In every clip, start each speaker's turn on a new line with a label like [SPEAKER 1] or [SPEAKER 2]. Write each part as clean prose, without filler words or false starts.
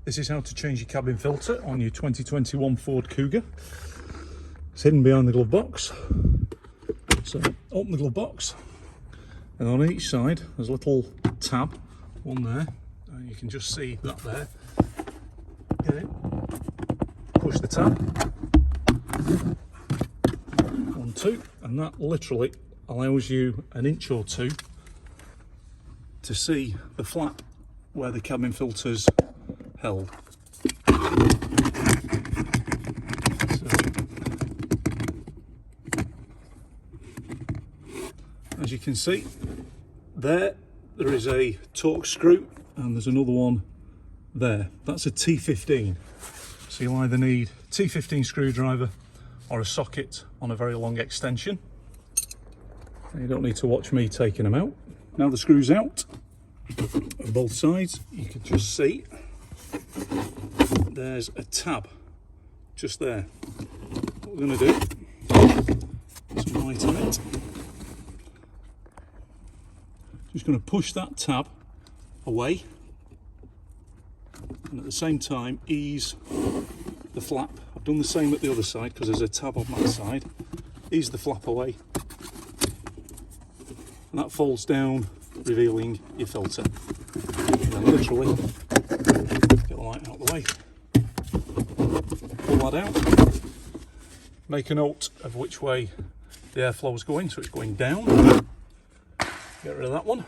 [SPEAKER 1] This is how to change your cabin filter on your 2021 Ford Kuga. It's hidden behind the glove box. So open the glove box, and on each side there's a little tab, one there, and you can just see that there. Get it, push the tab, 1, 2, and that literally allows you an inch or two to see the flap where the cabin filter's held. So, as you can see, there is a torque screw, and there's another one there. That's a T15. So you'll either need a T15 screwdriver or a socket on a very long extension. And you don't need to watch me taking them out. Now the screw's out on both sides, you can just see there's a tab just there. What we're going to do is lighten it. Just going to push that tab away, and at the same time ease the flap. I've done the same at the other side because there's a tab on that side. Ease the flap away, and that folds down, revealing your filter. And then literally get the light out of the way, pull that out, make a note of which way the airflow is going, so it's going down. Get rid of that one.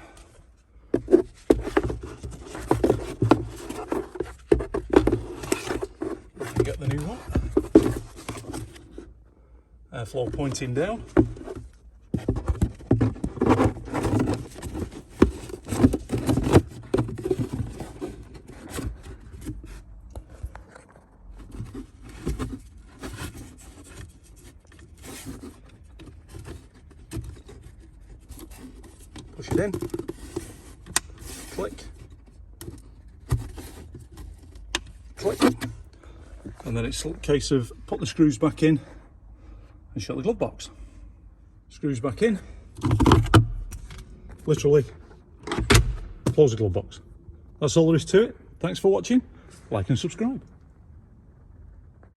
[SPEAKER 1] And get the new one. Airflow pointing down. Push it in, click, click, and then it's a case of put the screws back in and shut the glove box. Screws back in, literally close the glove box. That's all there is to it. Thanks for watching, like and subscribe.